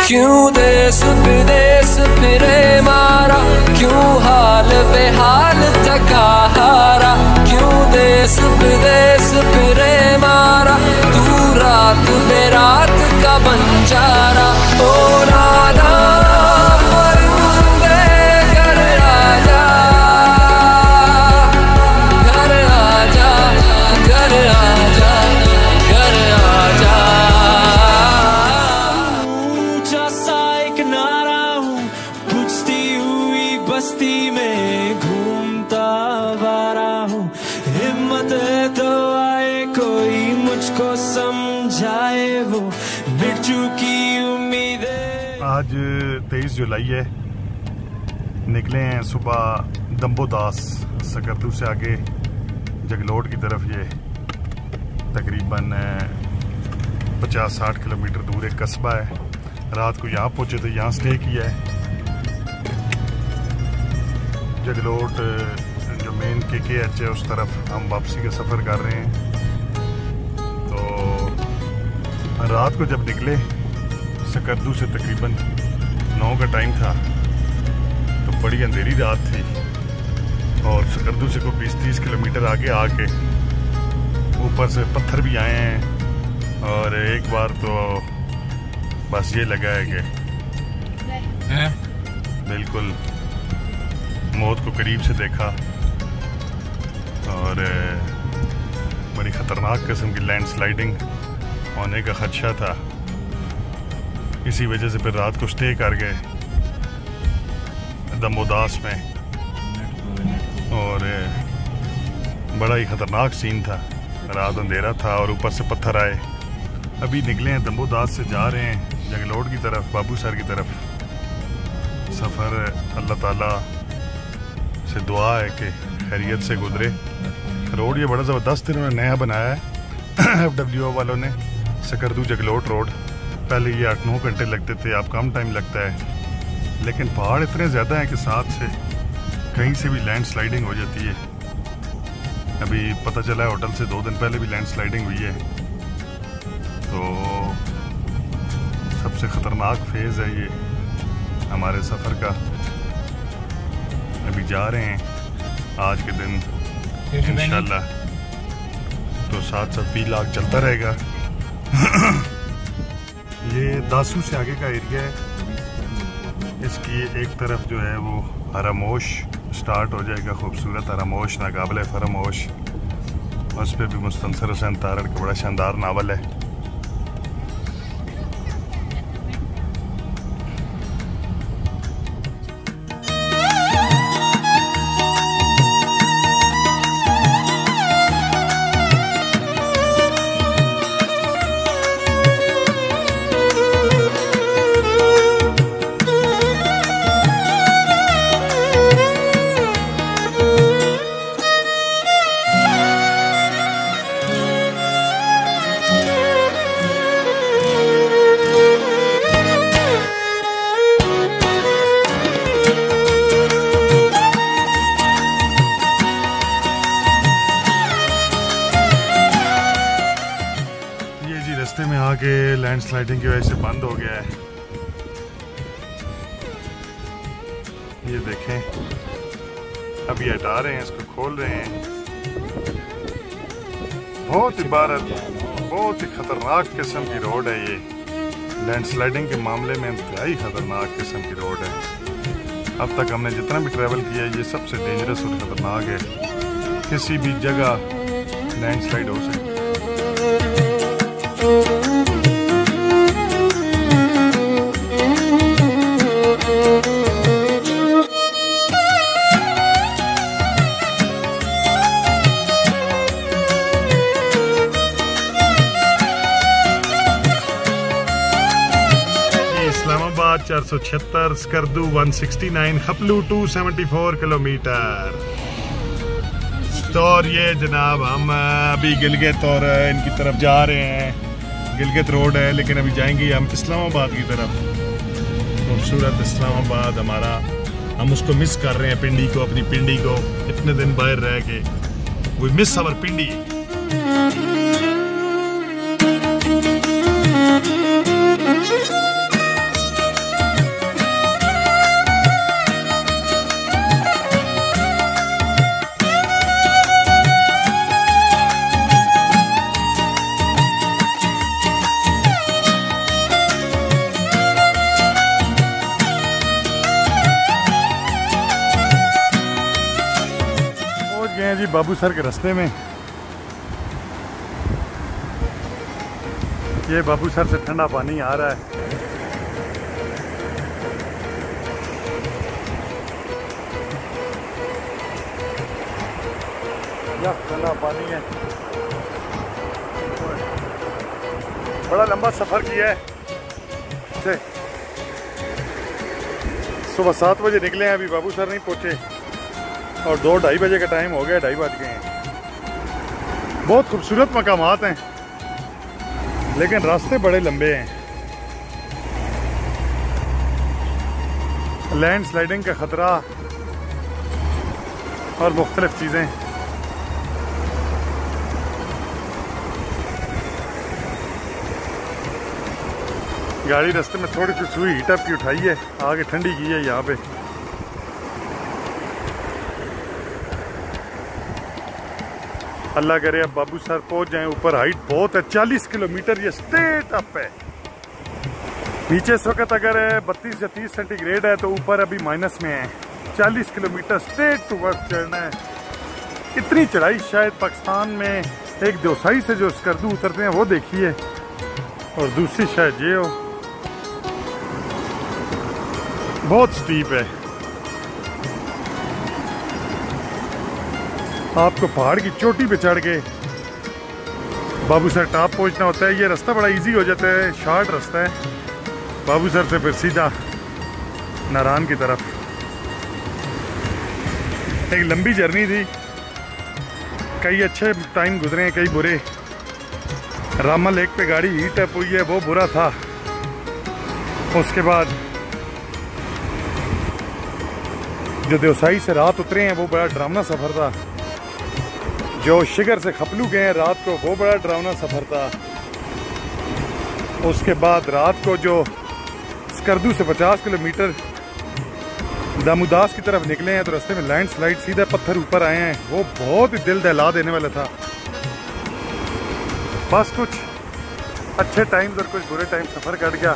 क्यों देश विदेश फिरे मारा, क्यों हाल बेहाल थका हारा, क्यों देश विदेश फिरे मारा, तू रात बेरात का बंजारा। ओ राधा परिंदे घर आजा, घर आजा, घर आजा, घर आजा। ऊंचा सा एक नारा हूँ, बुझती हुई बस्ती में घूमता आवारा हूँ। हिम्मत है तो आए कोई मुझको समझाए, वो मिट चुकी उम्मीदें। आज 23 जुलाई है। निकले हैं सुबह दम्बोदास सकरदू से आगे जगलोट की तरफ। ये तकरीबन 50-60 किलोमीटर दूर एक कस्बा है। रात को यहाँ पहुँचे तो यहाँ स्टे किया है। जगलोट जो मेन KKH है उस तरफ हम वापसी का सफ़र कर रहे हैं। तो रात को जब निकले सकरदू से तकरीबन 9 का टाइम था, तो बड़ी अंधेरी रात थी और सकरदू से कोई 20-30 किलोमीटर आगे आके ऊपर से पत्थर भी आए हैं। और एक बार तो बस ये लगा है कि बिल्कुल मौत को करीब से देखा और बड़ी ख़तरनाक किस्म की लैंडस्लाइडिंग होने का खदशा था। इसी वजह से फिर रात को स्टे कर गए दम्बोदास में और बड़ा ही ख़तरनाक सीन था। रात अंधेरा था और ऊपर से पत्थर आए। अभी निकले हैं दम्बोदास से, जा रहे हैं जगलोट की तरफ, बाबू सर की तरफ। सफ़र अल्लाह ताला से दुआ है कि खैरियत से गुजरे। रोड ये बड़ा ज़बरदस्त इन्होंने नया बनाया है FWO वालों ने, सकरदू जगलोट रोड। पहले ये 8-9 घंटे लगते थे, अब कम टाइम लगता है। लेकिन पहाड़ इतने ज़्यादा हैं कि साथ से कहीं से भी लैंडस्लाइडिंग हो जाती है। अभी पता चला है होटल से 2 दिन पहले भी लैंडस्लाइडिंग हुई है। तो सबसे ख़तरनाक फेज़ है ये हमारे सफ़र का। अभी जा रहे हैं आज के दिन इंशाल्लाह। तो साथ साथ व्लॉग चलता रहेगा। ये दासू से आगे का एरिया है। इसकी एक तरफ जो है वो हरामोश स्टार्ट हो जाएगा, खूबसूरत हरामोश, नाकाबिले फरामोश। उस पर भी मुस्तंसर हुसैन तारड़ का बड़ा शानदार नावल है। रास्ते में आके लैंडस्लाइडिंग की वजह से बंद हो गया है। ये देखें, अभी हटा रहे हैं, इसको खोल रहे हैं। बहुत ही खतरनाक किस्म की रोड है ये। लैंडस्लाइडिंग के मामले में इंतहाई खतरनाक किस्म की रोड है। अब तक हमने जितना भी ट्रैवल किया है ये सबसे डेंजरस और खतरनाक है। किसी भी जगह लैंडस्लाइड हो सकती है। इस्लामाबाद 476, स्कर्दू 169, खपलू 274 किलोमीटर। तो और ये जनाब हम अभी गिलगित और इनकी तरफ जा रहे हैं। गिलगित रोड है लेकिन अभी जाएंगे हम इस्लामाबाद की तरफ। खूबसूरत इस्लामाबाद हमारा, हम उसको मिस कर रहे हैं, पिंडी को, अपनी पिंडी को। इतने दिन बाहर रह के वी मिस अवर पिंडी। बाबू सर के रास्ते में। ये बाबू सर से ठंडा पानी आ रहा है। यह ठंडा पानी है। बड़ा लंबा सफर किया है। सुबह 7 बजे निकले हैं, अभी बाबू सर नहीं पहुंचे और 2-2:30 बजे का टाइम हो गया, 2:30 बज गए हैं। बहुत खूबसूरत मकामात हैं लेकिन रास्ते बड़े लंबे हैं। लैंड स्लाइडिंग का खतरा और मुख्तलिफ चीज़ें। गाड़ी रास्ते में थोड़ी सी सुई हीटअप की उठाई है, आगे ठंडी की है यहाँ पे। अल्लाह करे अब बाबू सर पहुंच जाएं ऊपर। हाइट बहुत है, 40 किलोमीटर ये स्ट्रेट अप है। नीचे इस वक्त अगर 32 या 30 सेंटीग्रेड है तो ऊपर अभी माइनस में है। 40 किलोमीटर स्ट्रेट टू वर्क चढ़ना है। इतनी चढ़ाई शायद पाकिस्तान में एक दोसाई से जो स्कर्दू उतरते हैं वो देखी है, और दूसरी शायद ये हो। बहुत स्टीप है। आपको पहाड़ की चोटी पे चढ़ के बाबू सर टॉप पहुंचना होता है। ये रास्ता बड़ा इजी हो जाता है, शॉर्ट रास्ता है बाबू सर से फिर सीधा नारायण की तरफ। एक लंबी जर्नी थी, कई अच्छे टाइम गुजरे हैं, कई बुरे। रामा लेक पे गाड़ी हीट अप हुई है, वो बुरा था। उसके बाद जो देवसाई से रात उतरे हैं वो बड़ा डरावना सफ़र था। जो शिगर से खपलू गए हैं रात को, वो बड़ा डरावना सफ़र था। उसके बाद रात को जो स्कर्दू से 50 किलोमीटर दामोदास की तरफ निकले हैं तो रास्ते में लैंड स्लाइड, सीधा पत्थर ऊपर आए हैं। वो बहुत ही दिल दहला देने वाला था। बस कुछ अच्छे टाइम्स और कुछ बुरे टाइम सफ़र कट गया।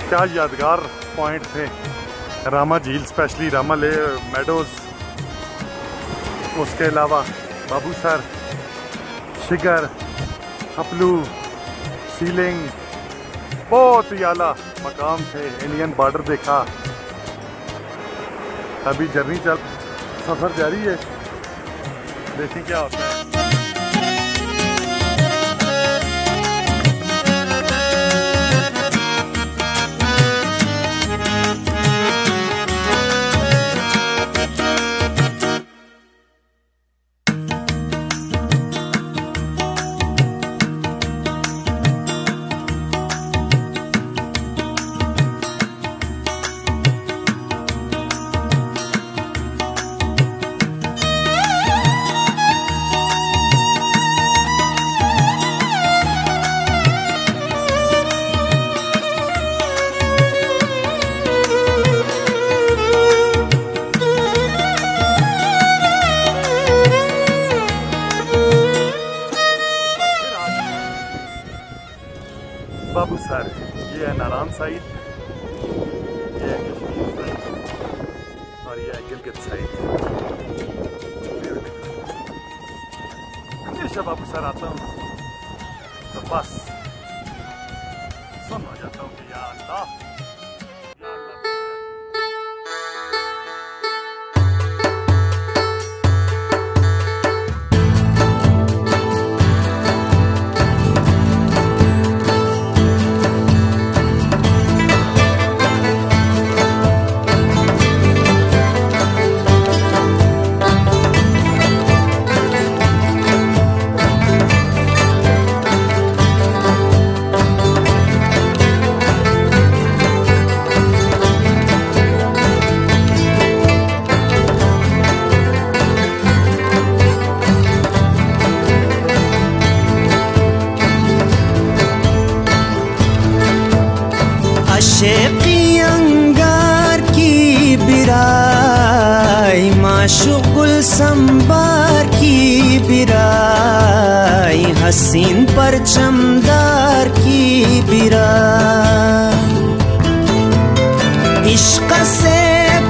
क्या यादगार पॉइंट थे। रामा झील, स्पेशली रामा ले मेडोज, उसके अलावा बाबू सर, शिगर, खपलू, सीलिंग, बहुत ही आला मकाम थे। इंडियन बॉर्डर देखा। अभी जर्नी सफ़र जारी है, देखें क्या होता है। बाबू सर, ये है नारायण साइड, ये है कश्मीर साइड और ये है गिलगित साइड। हमेशा बाबू सर आता हूँ तो बस सुन हो जाता हूँ कि या अल्लाह। आशिकी अंगार की बिराई, माशुकुल संबार की बिराई, हसीन परचमदार की बिराई, इश्क से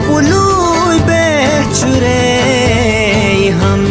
पुलूई बेचुरे हम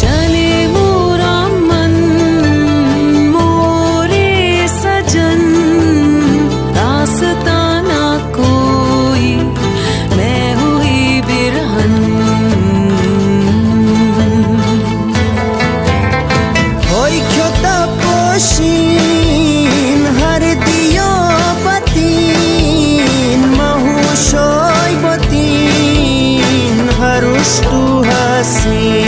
चले मोरा मन मोरे सजन रास्ता ना कोई मैं हुई बिरहन होई क्यों तपोशीन हर दियो बतीन महुशोई बतीन हर उष्टु हसीन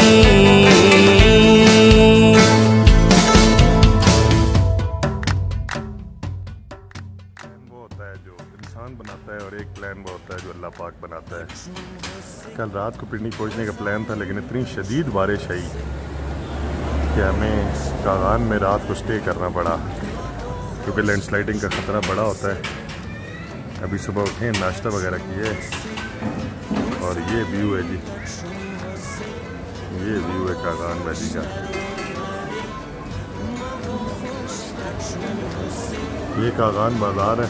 वो होता है जो इंसान बनाता है और एक प्लान वो होता है जो अल्लाह पाक बनाता है। कल रात को पिकनिक पहुंचने का प्लान था, लेकिन इतनी शदीद बारिश आई कि हमें कागान में रात को स्टे करना पड़ा, क्योंकि लैंडस्लाइडिंग का ख़तरा बड़ा होता है। अभी सुबह उठे, नाश्ता वगैरह किए और ये व्यू है जी, ये व्यू है कागान वैली का। ये कागान बाजार है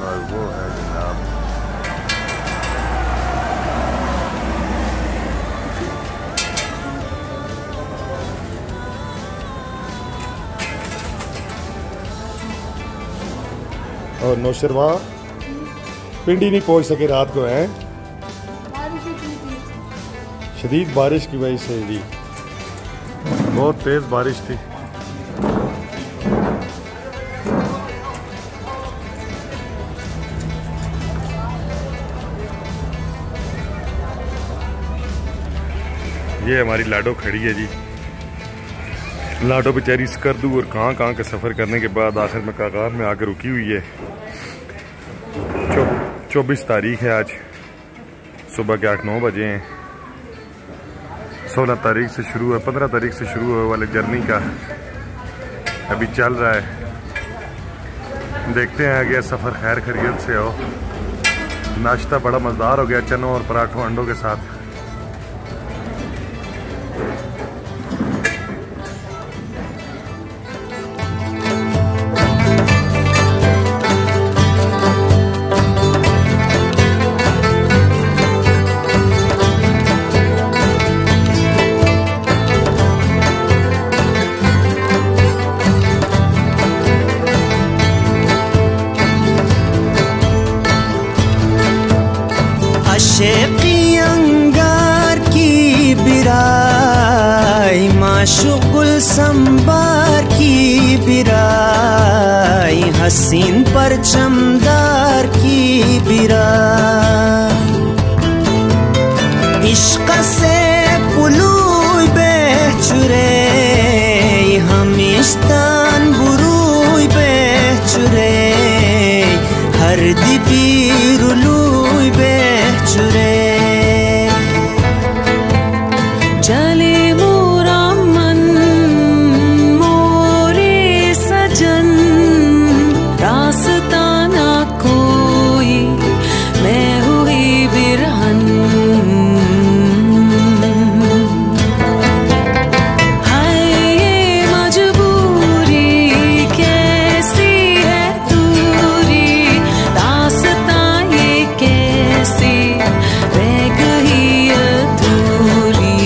और वो है जनाब और नौशरवा पिंडी नहीं पहुंच सके रात को, हैं शदीद बारिश की वजह से जी, बहुत तेज बारिश थी। ये हमारी लाडो खड़ी है जी। लाडो बेचारी स्कर्दू और कहाँ कहाँ का सफ़र करने के बाद आखिर में कागान में आकर रुकी हुई है। 24 तारीख है आज, सुबह के 8-9 बजे हैं। 16 तारीख से शुरू है, 15 तारीख से शुरू हुए वाले जर्नी का अभी चल रहा है। देखते हैं आगे सफ़र खैर खैरियत से हो। नाश्ता बड़ा मज़ेदार हो गया, चनों और पराठों अंडों के साथ। आशिकी अंगार की बिराई माशूक गुल संबार की बिराई हसीन परचमदार की बिराई इश्क से पुलुई बेचुरे हमिश्तान बुरुई बेचुरे हर दिबीरुलुई बेचुरे चले मोरा मन मोरे सजन रास्ता ना कोई मैं हुई बिरहन हाय ये मजबूरी कैसी है दूरी रास्ता ये कैसी रह गई अधूरी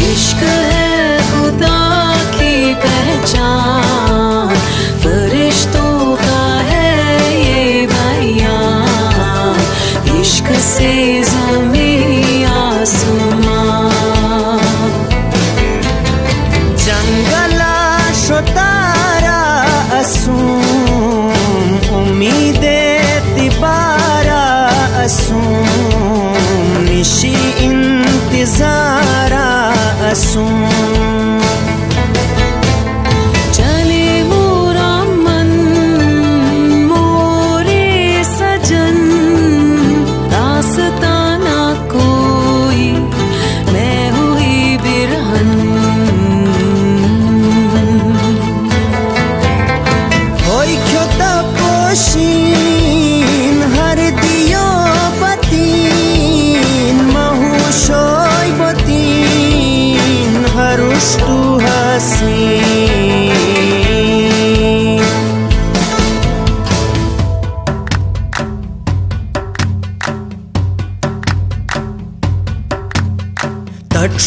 इश्क है खुदा की पहचान फरिश्तों का है ये बयान इश्क से ज़मीं आसमां जंगला शोतारा असूम उम्मीदे तिबारा असूम निशी इंतजारा असूम चले मोरा मन मोरे सजन रास्ता ना कोई मैं हुई बिरहन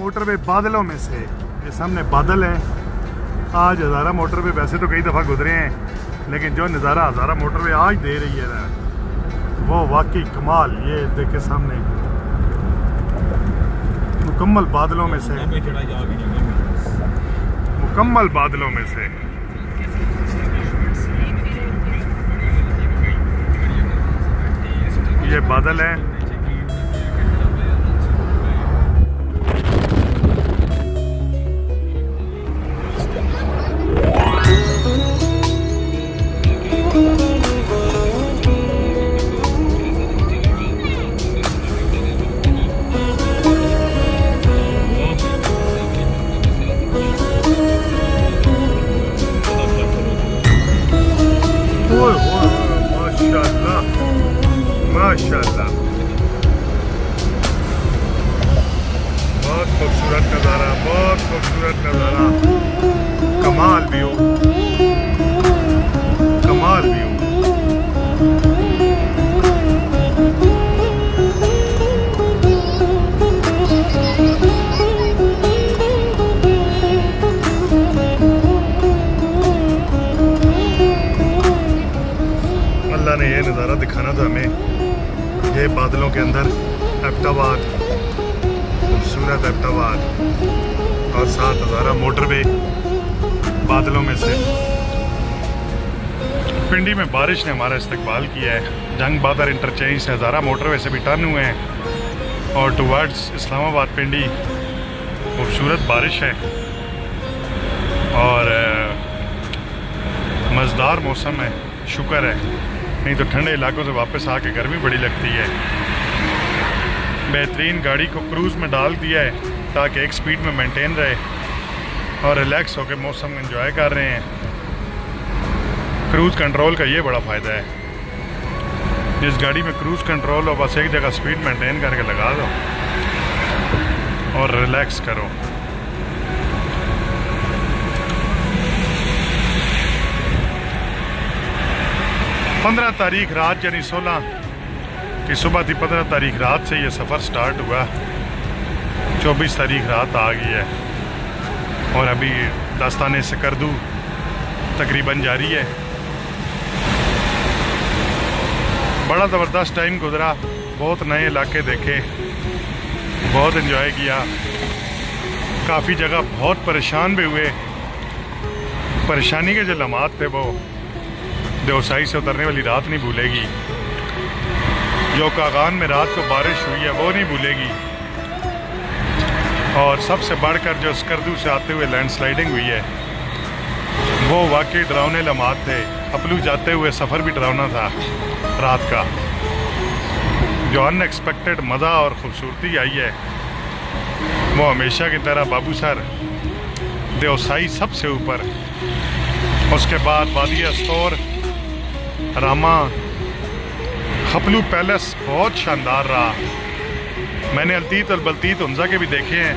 मोटरवे बादलों में से ये सामने बादल है। आज हज़ारा मोटरवे वैसे तो कई दफ़ा गुजरे हैं, लेकिन जो नज़ारा हज़ारा मोटरवे आज दे रही है ना, वो वाकई कमाल। ये देखे सामने मुकम्मल बादलों में से, मुकम्मल बादलों में से ये बादल है। माशाल्लाह माशाल्लाह, बहुत खूबसूरत नज़ारा, बहुत खूबसूरत नज़ारा। कमाल व्यू, कमाल व्यू। अल्लाह ने ये नज़ारा दिखाना था हमें, ये बादलों के अंदर एबटाबाद, खूबसूरत एबटाबाद और 7,000 मोटरवे बादलों में से। पिंडी में बारिश ने हमारा इस्तकबाल किया है। जंग बहादुर इंटरचेंज से 1000 मोटरवे से भी टर्न हुए हैं और टुवर्ड्स इस्लामाबाद पिंडी खूबसूरत बारिश है और मज़ेदार मौसम है। शुक्र है, नहीं तो ठंडे इलाकों से वापस आके गर्मी बड़ी लगती है। बेहतरीन गाड़ी को क्रूज़ में डाल दिया है ताकि एक स्पीड में मेंटेन रहे और रिलैक्स होकर मौसम एंजॉय कर रहे हैं। क्रूज़ कंट्रोल का ये बड़ा फ़ायदा है, जिस गाड़ी में क्रूज़ कंट्रोल हो बस एक जगह स्पीड मेंटेन करके लगा दो और रिलैक्स करो। पंद्रह तारीख रात यानी 16 की सुबह थी। 15 तारीख रात से ये सफ़र स्टार्ट हुआ, 24 तारीख रात आ गई है और अभी दास्ताने सकरदू तकरीबन जारी है। बड़ा ज़बरदस्त टाइम गुजरा, बहुत नए इलाके देखे, बहुत एंजॉय किया। काफ़ी जगह बहुत परेशान भी हुए। परेशानी के जो लम्हात थे वो देवसाई से उतरने वाली रात नहीं भूलेगी, जो कागान में रात को बारिश हुई है वो नहीं भूलेगी, और सबसे बढ़कर जो सकरदू से आते हुए लैंडस्लाइडिंग हुई है वो वाकई डरावने लम्हात थे। अपलू जाते हुए सफ़र भी डरावना था रात का। जो अनएक्सपेक्टेड मज़ा और ख़ूबसूरती आई है वो हमेशा की तरह बाबू सर, देवसाई सबसे ऊपर, उसके बाद वादी अस्तौर, रामा, खपलू पैलेस बहुत शानदार रहा। मैंने अलतीत और बलतीत उनजा के भी देखे हैं,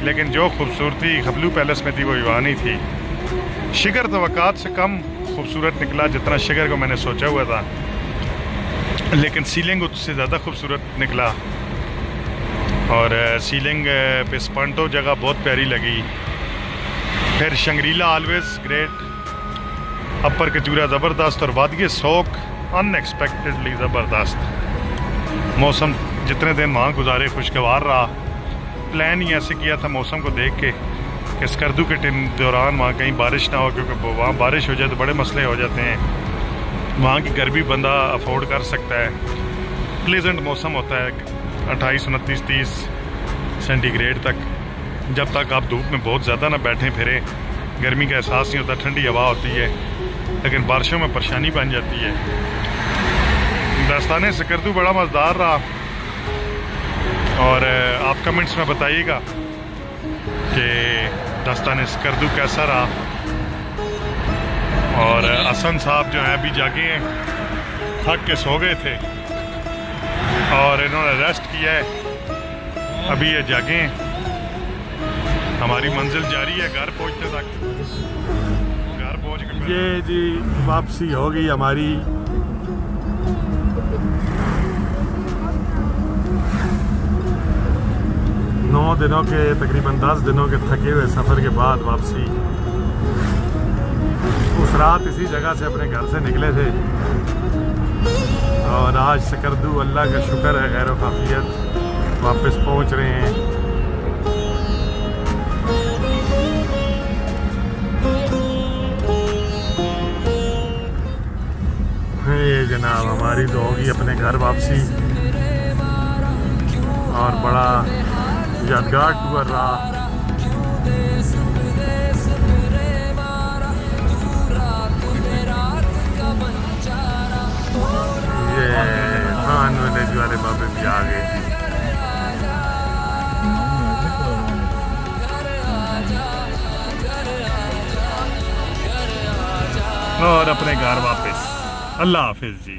लेकिन जो खूबसूरती खपलू पैलेस में थी वो ईवानी थी। शिगर तवक्कात से कम खूबसूरत निकला जितना शिगर को मैंने सोचा हुआ था, लेकिन सीलिंग उससे ज़्यादा खूबसूरत निकला। और सीलिंग पे स्पंटो जगह बहुत प्यारी लगी। फिर शंग्रीला ऑलवेज ग्रेट, अपर कचूरा ज़बरदस्त और वादिये सोक अनएक्सपेक्टेडली ज़बरदस्त। मौसम जितने दिन वहाँ गुजारे खुशगवार रहा। प्लान ही ऐसे किया था मौसम को देख के कि स्कर्दू के दौरान वहाँ कहीं बारिश ना हो, क्योंकि वहाँ बारिश हो जाए तो बड़े मसले हो जाते हैं। वहाँ की गर्मी बंदा अफोर्ड कर सकता है। प्लेजेंट मौसम होता है 28, 29, 30 सेंटीग्रेड तक। जब तक आप धूप में बहुत ज़्यादा ना बैठें फिरें, गर्मी का एहसास नहीं होता, ठंडी हवा होती है, लेकिन बारिशों में परेशानी बन जाती है। दास्तान स्कर्दू बड़ा मज़ेदार रहा, और आप कमेंट्स में बताइएगा कि दास्तान स्कर्दू कैसा रहा। और हसन साहब जो हैं अभी जागे हैं, थक के सो गए थे और इन्होंने रेस्ट किया है, अभी ये जागे हैं। हमारी मंजिल जारी है घर पहुंचने तक। घर पहुंच के ये जी वापसी हो गई हमारी। दिनों के तकरीबन 10 दिनों के थके हुए सफ़र के बाद वापसी। उस रात इसी जगह से अपने घर से निकले थे और आज स्कर्दू अल्लाह का शुक्र है खैर वाफियत वापस पहुंच रहे हैं। ये जनाब हमारी तो होगी अपने घर वापसी, और बड़ा यादगार टूर रहा। ये खान वाले बाबे भी आ गए जी। और अपने घर वापस। अल्लाह हाफिज जी।